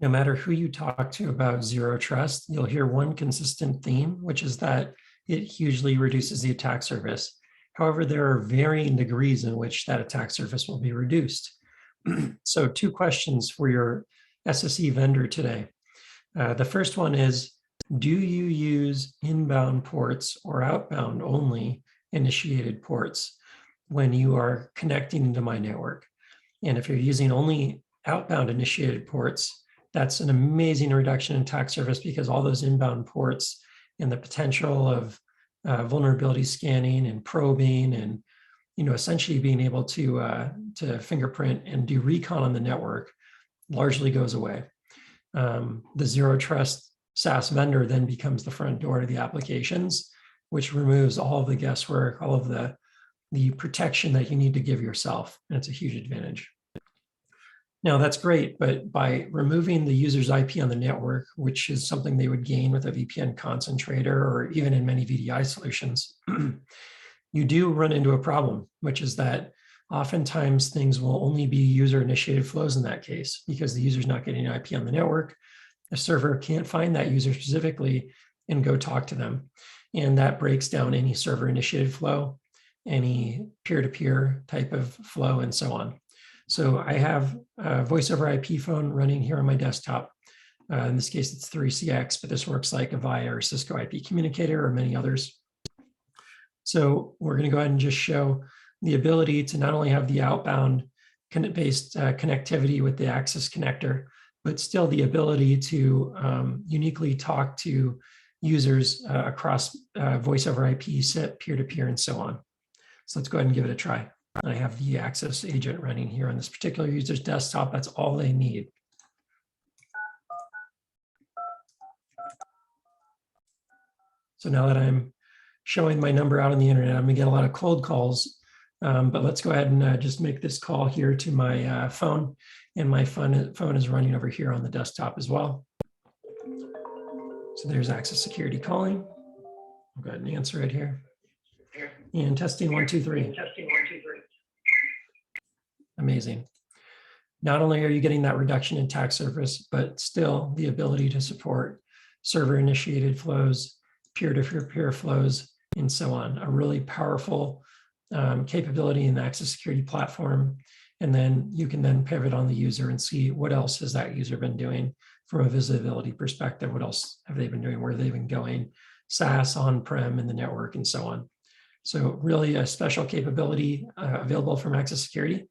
No matter who you talk to about zero trust, you'll hear one consistent theme, which is that it hugely reduces the attack surface. However, there are varying degrees in which that attack surface will be reduced. So 2 questions for your SSE vendor today. The first one is, do you use inbound ports or outbound only initiated ports when you are connecting into my network? And if you're using only outbound initiated ports, that's an amazing reduction in attack surface because all those inbound ports and the potential of vulnerability scanning and probing and essentially being able to fingerprint and do recon on the network largely goes away. The zero trust SaaS vendor then becomes the front door to the applications, which removes all of the guesswork, all of the protection that you need to give yourself, and it's a huge advantage. Now that's great, but by removing the user's IP on the network, which is something they would gain with a VPN concentrator or even in many VDI solutions, you do run into a problem, which is that oftentimes things will only be user-initiated flows in that case because the user's not getting an IP on the network. A server can't find that user specifically and go talk to them. And that breaks down any server-initiated flow, any peer-to-peer type of flow, and so on. So I have a voice over IP phone running here on my desktop. In this case, it's 3CX, but this works like a VIA or Cisco IP communicator or many others. So we're going to go ahead and just show the ability to not only have the outbound based connectivity with the access connector, but still the ability to uniquely talk to users across voice over IP, SIP, peer-to-peer, and so on. So let's go ahead and give it a try. I have the access agent running here on this particular user's desktop. That's all they need. So now that I'm showing my number out on the internet, I'm gonna get a lot of cold calls, but let's go ahead and just make this call here to my phone, and my phone is running over here on the desktop as well. So there's Access Security calling. I'll go ahead and answer it here. And testing 1, 2, 3. Amazing. Not only are you getting that reduction in attack surface, but still the ability to support server-initiated flows, peer-to-peer flows, and so on. A really powerful capability in the access security platform. And then you can then pivot on the user and see what else has that user been doing from a visibility perspective. What else have they been doing? Where have they been going? SaaS, on-prem, in the network, and so on. So really a special capability available from Access Security.